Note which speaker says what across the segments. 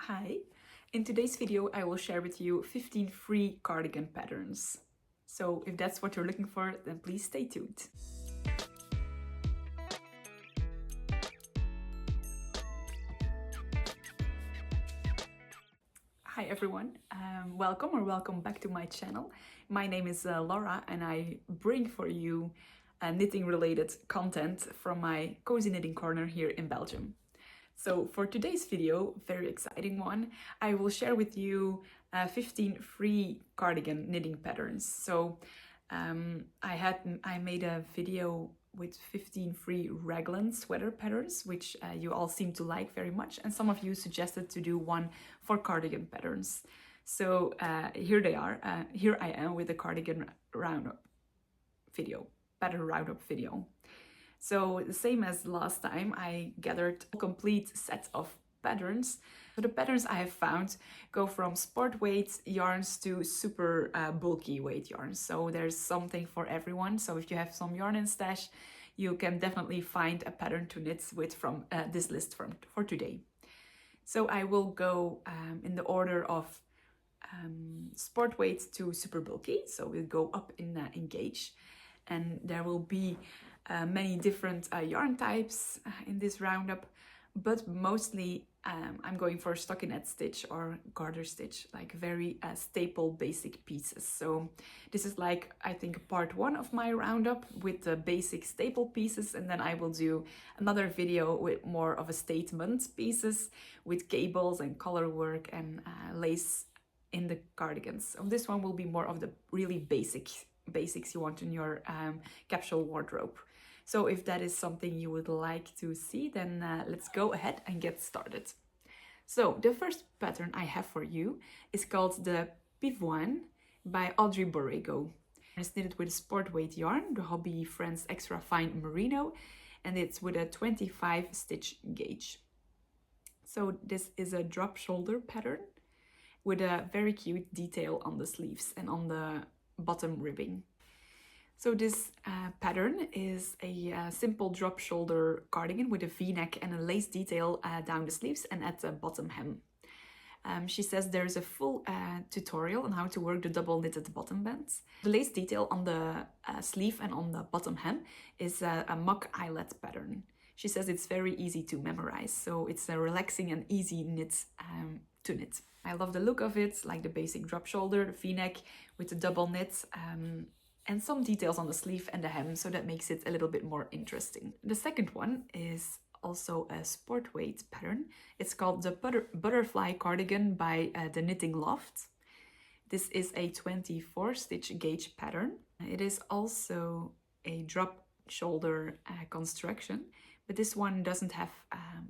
Speaker 1: Hi, in today's video I will share with you 15 free cardigan patterns. So if that's what you're looking for, then please stay tuned. Hi everyone, welcome back to my channel. My name is Laura and I bring for you knitting related content from my cozy knitting corner here in Belgium. So for today's video, very exciting one, I will share with you 15 free cardigan knitting patterns. So I made a video with 15 free raglan sweater patterns, which you all seem to like very much, and some of you suggested to do one for cardigan patterns. So here they are. Here I am with the cardigan roundup video, pattern roundup video. So the same as last time, I gathered a complete set of patterns. So the patterns I have found go from sport weight yarns to super bulky weight yarns. So there's something for everyone. So if you have some yarn in stash, you can definitely find a pattern to knit with from this list for today. So I will go in the order of sport weight to super bulky. So we'll go up in gauge. And there will be many different yarn types in this roundup, but mostly I'm going for stockinette stitch or garter stitch, like very staple basic pieces. So this is like, I think, part one of my roundup with the basic staple pieces, and then I will do another video with more of a statement pieces with cables and color work and lace in the cardigans. So this one will be more of the really basics you want in your capsule wardrobe. So if that is something you would like to see, then let's go ahead and get started. So the first pattern I have for you is called the Pivoine by Audrey Borrego. It's knitted with sport weight yarn, the Hobby Friends Extra Fine Merino, and it's with a 25 stitch gauge. So this is a drop shoulder pattern with a very cute detail on the sleeves and on the bottom ribbing. So this pattern is a simple drop shoulder cardigan with a v-neck and a lace detail down the sleeves and at the bottom hem. She says there's a full tutorial on how to work the double knitted bottom bands. The lace detail on the sleeve and on the bottom hem is a mock eyelet pattern. She says it's very easy to memorize, so it's a relaxing and easy knit to knit. I love the look of it, like the basic drop shoulder, the v-neck with the double knit, and some details on the sleeve and the hem, so that makes it a little bit more interesting. The second one is also a sport weight pattern. It's called the Butterfly Cardigan by the Knitting Loft. This is a 24 stitch gauge pattern. It is also a drop shoulder construction, but this one doesn't have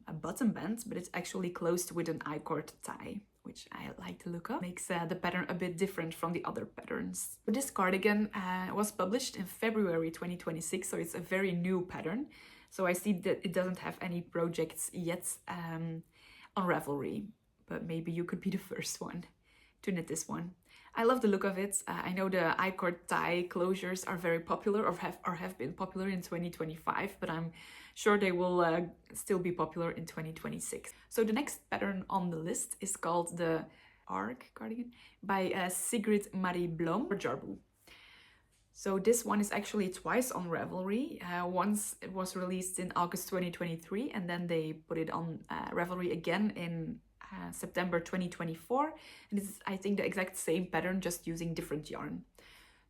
Speaker 1: a bottom band, but it's actually closed with an I-cord tie, which I like to look up. Makes the pattern a bit different from the other patterns. This cardigan was published in February 2026, so it's a very new pattern. So I see that it doesn't have any projects yet on Ravelry, but maybe you could be the first one to knit this one. I love the look of it. I know the I-cord tie closures are very popular or have been popular in 2025, but I'm sure they will still be popular in 2026. So the next pattern on the list is called the Arc cardigan by Sigrid Marie Blom or Jarbu. So this one is actually twice on Ravelry. Once it was released in August 2023, and then they put it on Ravelry again in September 2024, and this is, I think, the exact same pattern, just using different yarn.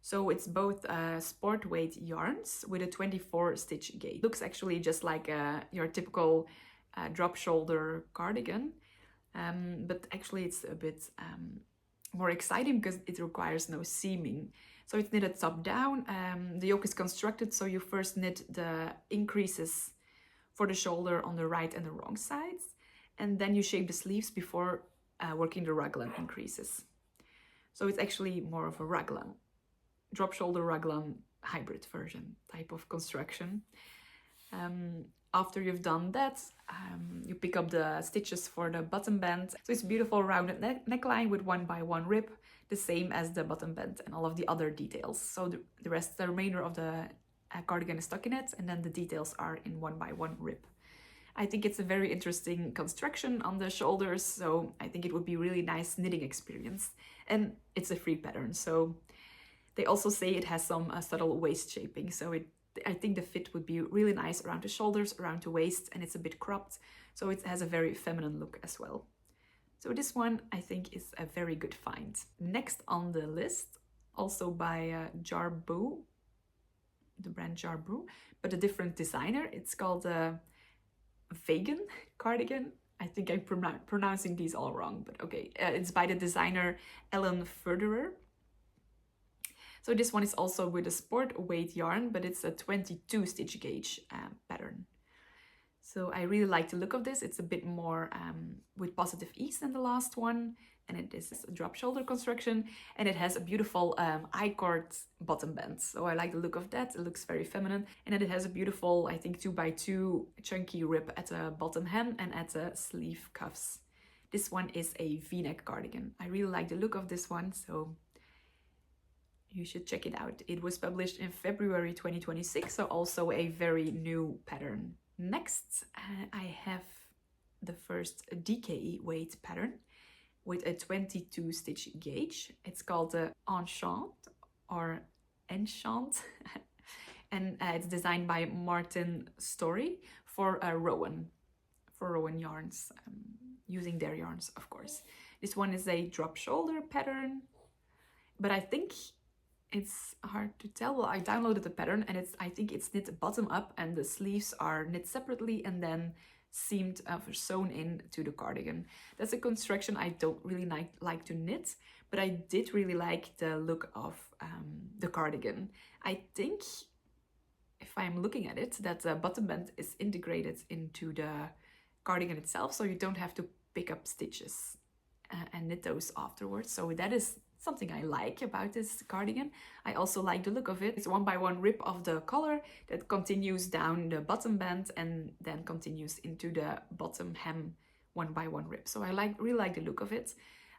Speaker 1: So it's both sport weight yarns with a 24 stitch gauge. It looks actually just like your typical drop shoulder cardigan, but actually it's a bit more exciting because it requires no seaming. So it's knitted top down. The yoke is constructed so you first knit the increases for the shoulder on the right and the wrong sides, and then you shape the sleeves before working the raglan increases. So it's actually more of a raglan, drop shoulder raglan hybrid version type of construction. After you've done that, you pick up the stitches for the bottom band. So it's a beautiful rounded neckline with 1x1 rib, the same as the bottom band and all of the other details. So the remainder of the cardigan is stockinette, and then the details are in 1x1 rib. I think it's a very interesting construction on the shoulders, so I think it would be a really nice knitting experience. And it's a free pattern, so they also say it has some subtle waist shaping, so I think the fit would be really nice around the shoulders, around the waist, and it's a bit cropped, so it has a very feminine look as well. So this one I think is a very good find. Next on the list, also by Jarbu, the brand Jarbu, but a different designer. It's called Vegan Cardigan. I think I'm pronouncing these all wrong, but okay. It's by the designer Ellen Furderer. So this one is also with a sport weight yarn, but it's a 22 stitch gauge pattern. So I really like the look of this. It's a bit more with positive ease than the last one. And it is a drop shoulder construction, and it has a beautiful I-cord bottom band. So I like the look of that. It looks very feminine. And then it has a beautiful, I think, 2x2 chunky rib at the bottom hem and at the sleeve cuffs. This one is a V-neck cardigan. I really like the look of this one, so you should check it out. It was published in February 2026, so also a very new pattern. Next, I have the first DKE weight pattern with a 22 stitch gauge. It's called the Enchant or Enchant, and it's designed by Martin Story for Rowan yarns, using their yarns, of course. This one is a drop shoulder pattern, but I think it's hard to tell. Well, I downloaded the pattern, and I think it's knit bottom up, and the sleeves are knit separately and then seamed sewn in to the cardigan. That's a construction I don't really like to knit, but I did really like the look of the cardigan. I think, if I'm looking at it, that the bottom band is integrated into the cardigan itself, so you don't have to pick up stitches and knit those afterwards. So that is something I like about this cardigan. I also like the look of it. It's 1x1 rib of the collar that continues down the bottom band and then continues into the bottom hem 1x1 rib. So I really like the look of it.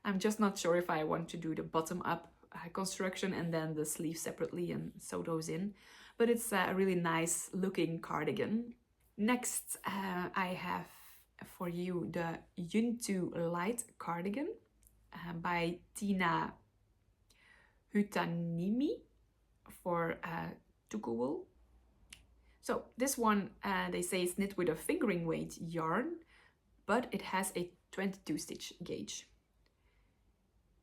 Speaker 1: I'm just not sure if I want to do the bottom up construction and then the sleeve separately and sew those in. But it's a really nice looking cardigan. Next, I have for you the Yuntu Light Cardigan by Tina Hutanimi for Tuku wool. So this one, they say it's knit with a fingering weight yarn, but it has a 22 stitch gauge.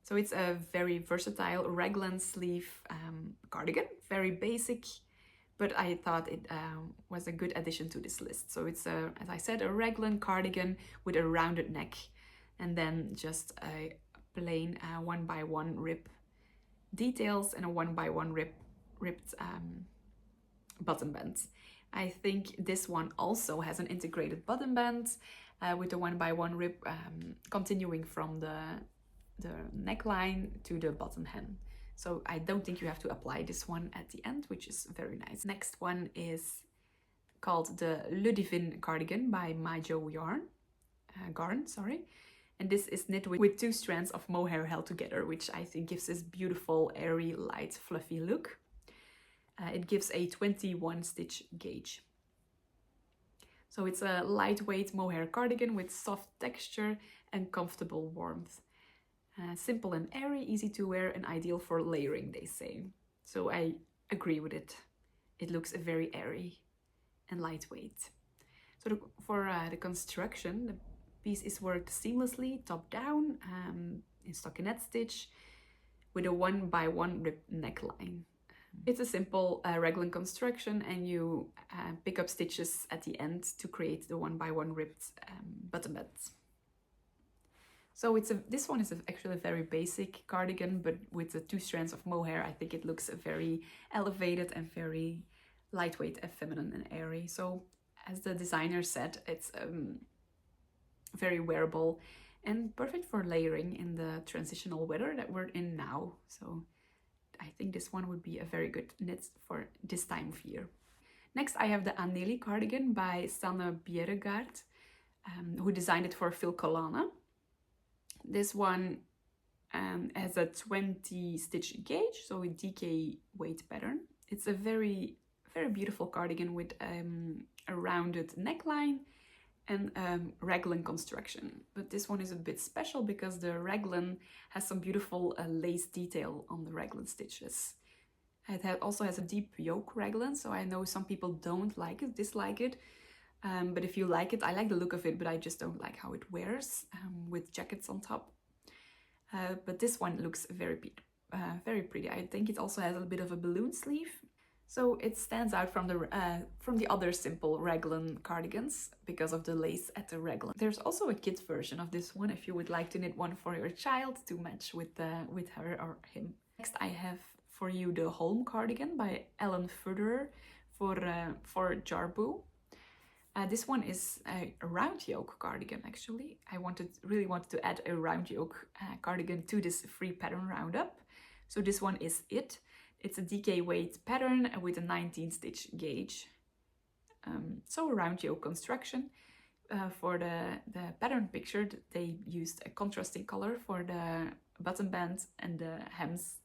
Speaker 1: So it's a very versatile raglan sleeve cardigan, very basic, but I thought it was a good addition to this list. So it's, as I said, a raglan cardigan with a rounded neck, and then just a plain 1x1 rib details and a 1x1 ripped bottom band. I think this one also has an integrated bottom band with the 1x1 rib continuing from the neckline to the bottom hem. So I don't think you have to apply this one at the end, which is very nice. Next one is called the Le Divin Cardigan by Maijo Garn, and this is knit with 2 strands of mohair held together, which I think gives this beautiful, airy, light, fluffy look. It gives a 21 stitch gauge. So it's a lightweight mohair cardigan with soft texture and comfortable warmth. Simple and airy, easy to wear, and ideal for layering, they say. So I agree with it. It looks very airy and lightweight. So for the construction, the piece is worked seamlessly, top down, in stockinette stitch, with a 1x1 rib neckline. It's a simple raglan construction, and you pick up stitches at the end to create the 1x1 ribbed bottom band. So this one is actually a very basic cardigan, but with the 2 strands of mohair, I think it looks very elevated and very lightweight and feminine and airy. So as the designer said, it's very wearable and perfect for layering in the transitional weather that we're in now. So I think this one would be a very good knit for this time of year. Next, I have the Anneli cardigan by Sanne Bjerregaard, who designed it for Phil Collana. This one has a 20 stitch gauge, so a DK weight pattern. It's a very, very beautiful cardigan with a rounded neckline and raglan construction. But this one is a bit special because the raglan has some beautiful lace detail on the raglan stitches. It also has a deep yoke raglan, so I know some people don't like it, dislike it. But if you like it, I like the look of it, but I just don't like how it wears with jackets on top. But this one looks very pretty. I think it also has a bit of a balloon sleeve. So it stands out from the other simple raglan cardigans because of the lace at the raglan. There's also a kid version of this one if you would like to knit one for your child to match with her or him. Next I have for you the Holm cardigan by Ellen Furderer for Jarbu. This one is a round yoke cardigan actually. I really wanted to add a round yoke cardigan to this free pattern roundup. So this one is it. It's a DK weight pattern with a 19 stitch gauge. So a round yoke construction. For the pattern pictured, they used a contrasting color for the button band and the hems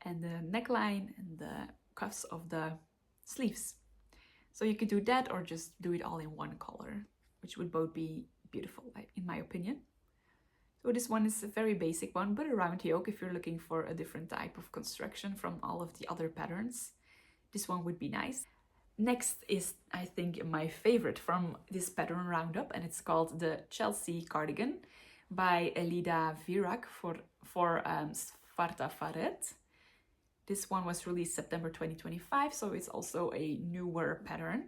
Speaker 1: and the neckline and the cuffs of the sleeves. So you could do that or just do it all in one color, which would both be beautiful in my opinion. So this one is a very basic one, but a round yoke if you're looking for a different type of construction from all of the other patterns. This one would be nice. Next is, I think, my favorite from this pattern roundup, and it's called the Chelsea cardigan by Elida Virak for Svarta Faret. This one was released September 2025, so it's also a newer pattern.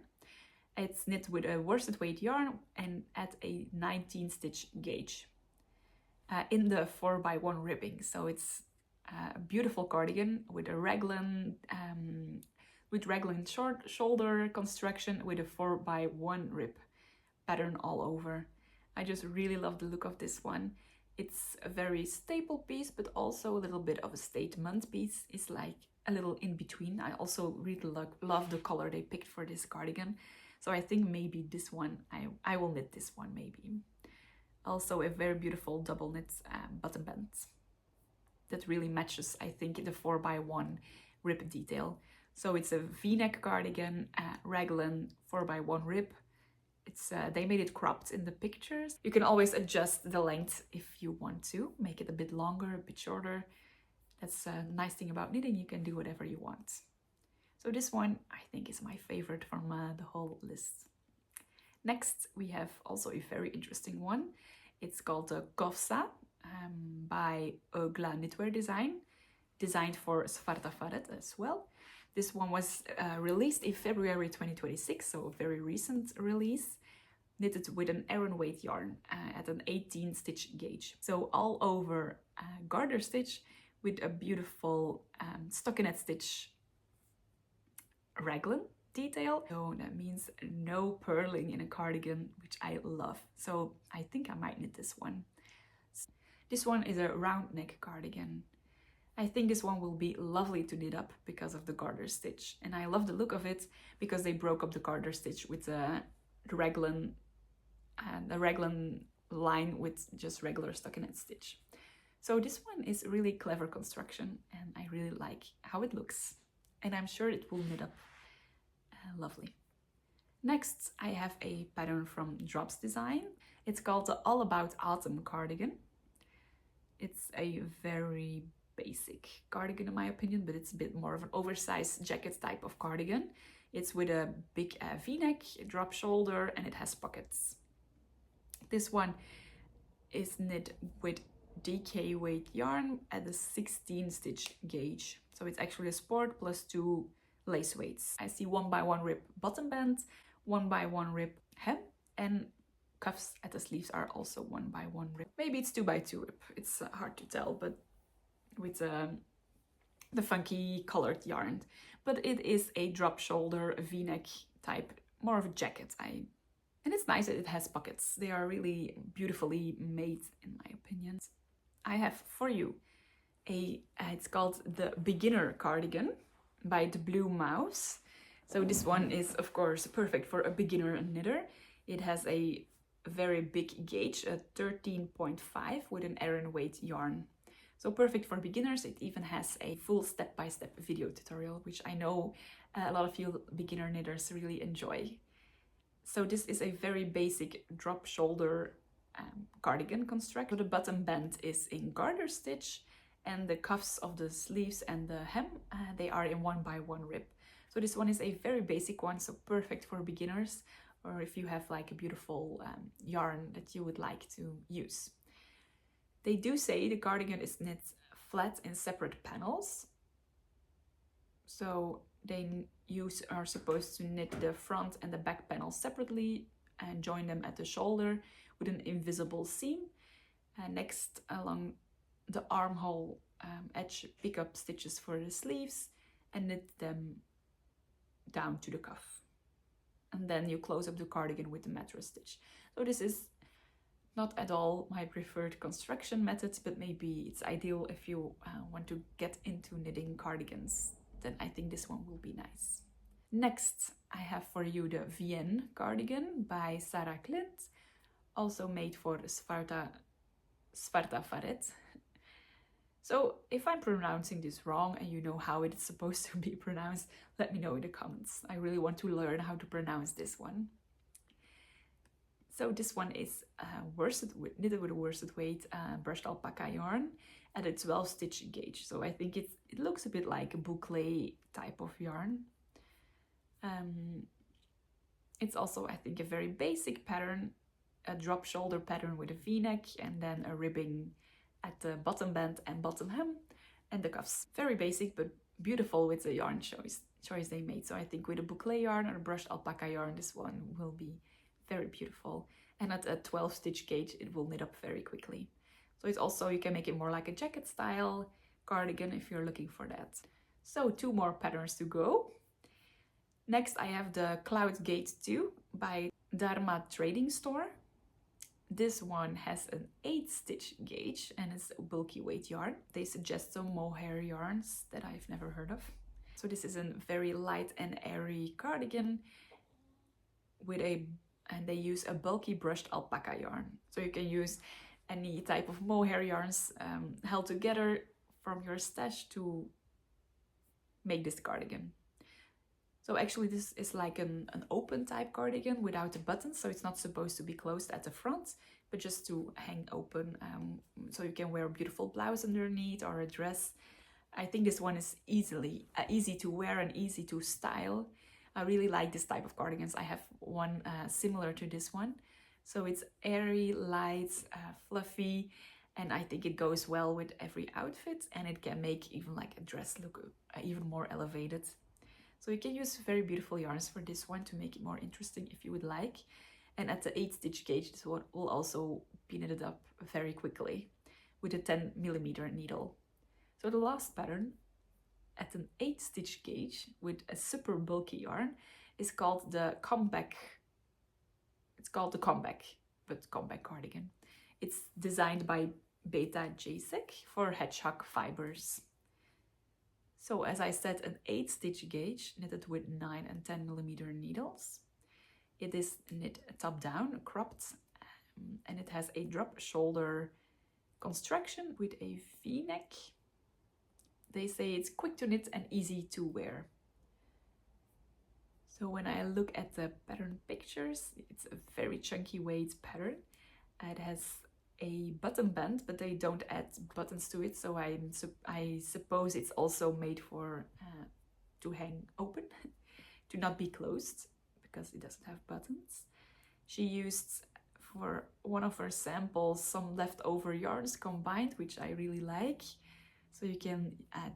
Speaker 1: It's knit with a worsted weight yarn and at a 19 stitch gauge. In the 4x1 ribbing, so it's a beautiful cardigan with a raglan short shoulder construction with a 4x1 rib pattern all over. I just really love the look of this one. It's a very staple piece, but also a little bit of a statement piece. It's like a little in between. I also really love the color they picked for this cardigan, so I think maybe this one I will knit this one maybe. Also a very beautiful double knit button band that really matches, I think, the 4x1 rib detail. So it's a v-neck cardigan, raglan 4x1 rib. It's they made it cropped in the pictures. You can always adjust the length if you want to, make it a bit longer, a bit shorter. That's a nice thing about knitting, you can do whatever you want. So this one I think is my favorite from the whole list. Next we have also a very interesting one. It's called the Kovsa by Ogla Knitwear Design, designed for Svarta Faret as well. This one was released in February 2026, so a very recent release, knitted with an Aran weight yarn at an 18 stitch gauge. So all over garter stitch with a beautiful stockinette stitch raglan detail. So that means no purling in a cardigan, which I love. So I think I might knit this one. This one is a round neck cardigan. I think this one will be lovely to knit up because of the garter stitch. And I love the look of it because they broke up the garter stitch with the raglan line with just regular stockinette stitch. So this one is really clever construction and I really like how it looks. And I'm sure it will knit up lovely. Next, I have a pattern from Drops Design. It's called the All About Autumn cardigan. It's a very basic cardigan in my opinion, but it's a bit more of an oversized jacket type of cardigan. It's with a big v-neck, drop shoulder, and it has pockets. This one is knit with DK weight yarn at a 16 stitch gauge. So it's actually a sport plus 2 lace weights. I see 1x1 rib bottom band, 1x1 rib hem, and cuffs at the sleeves are also 1x1 rib. Maybe it's 2x2 rib, it's hard to tell, but with the funky colored yarn. But it is a drop shoulder v-neck type, more of a jacket. And it's nice that it has pockets. They are really beautifully made in my opinion. I have for you it's called the Beginner Cardigan by the Blue Mouse. So this one is of course perfect for a beginner knitter. It has a very big gauge, a 13.5 with an Aran weight yarn. So perfect for beginners. It even has a full step-by-step video tutorial, which I know a lot of you beginner knitters really enjoy. So this is a very basic drop shoulder cardigan construction. So the bottom band is in garter stitch, and the cuffs of the sleeves and the hem, they are in 1x1 rib. So this one is a very basic one, so perfect for beginners, or if you have like a beautiful yarn that you would like to use. They do say the cardigan is knit flat in separate panels. So they are supposed to knit the front and the back panels separately and join them at the shoulder with an invisible seam. Next, along the armhole edge, pick up stitches for the sleeves and knit them down to the cuff. And then you close up the cardigan with the mattress stitch. So this is not at all my preferred construction method, but maybe it's ideal if you want to get into knitting cardigans. Then I think this one will be nice. Next, I have for you the Vienne cardigan by Sarah Clint, also made for Sparta Faret. So if I'm pronouncing this wrong and you know how it's supposed to be pronounced, let me know in the comments. I really want to learn how to pronounce this one. So this one is knitted with a worsted weight brushed alpaca yarn at a 12 stitch gauge. So I think it looks a bit like a boucle type of yarn. It's also, I think, a very basic pattern, a drop shoulder pattern with a v-neck and then a ribbing at the bottom band and bottom hem and the cuffs. Very basic but beautiful with the yarn choice they made. So I think with a boucle yarn or a brushed alpaca yarn, this one will be very beautiful. And at a 12 stitch gauge, it will knit up very quickly. So it's also, you can make it more like a jacket style cardigan if you're looking for that. So 2 more patterns to go. Next, I have the Cloud Gate 2 by Dharma Trading Store. This one has an 8 stitch gauge and it's a bulky weight yarn. They suggest some mohair yarns that I've never heard of. So this is a very light and airy cardigan and they use a bulky brushed alpaca yarn. So you can use any type of mohair yarns held together from your stash to make this cardigan. So actually this is like an open type cardigan without the buttons, so it's not supposed to be closed at the front, but just to hang open, so you can wear a beautiful blouse underneath or a dress. I think this one is easy to wear and easy to style. I really like this type of cardigans. I have one similar to this one. So it's airy, light, fluffy, and I think it goes well with every outfit, and it can make even like a dress look even more elevated. So you can use very beautiful yarns for this one to make it more interesting if you would like. And at the 8 stitch gauge, this one will also be knitted up very quickly with a 10mm needle. So the last pattern at an 8 stitch gauge with a super bulky yarn is called the Comeback. It's called the Comeback cardigan. It's designed by Beta Jasek for hedgehog fibers. So as I said, an 8 stitch gauge knitted with 9 and 10mm needles. It is knit top down, cropped, and it has a drop shoulder construction with a v-neck. They say it's quick to knit and easy to wear. So when I look at the pattern pictures, it's a very chunky weight pattern. It has a button band, but they don't add buttons to it, so I suppose it's also made for to hang open, to not be closed, because it doesn't have buttons. She used for one of her samples some leftover yarns combined, which I really like. So you can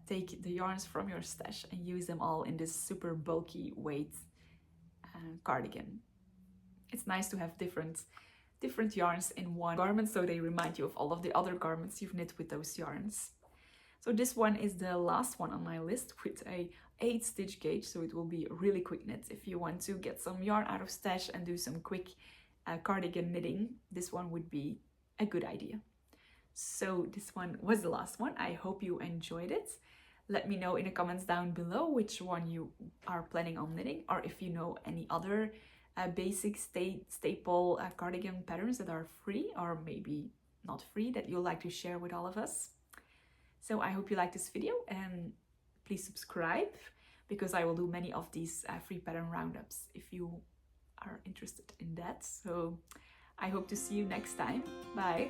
Speaker 1: take the yarns from your stash and use them all in this super bulky weight cardigan. It's nice to have different yarns in one garment, so they remind you of all of the other garments you've knit with those yarns. So this one is the last one on my list with a 8 stitch gauge, so it will be a really quick knit. If you want to get some yarn out of stash and do some quick cardigan knitting, this one would be a good idea. So this one was the last one. I hope you enjoyed it. Let me know in the comments down below which one you are planning on knitting, or if you know any other basic staple cardigan patterns that are free or maybe not free that you'd like to share with all of us. So I hope you like this video, and please subscribe, because I will do many of these free pattern roundups if you are interested in that. So I hope to see you next time. Bye.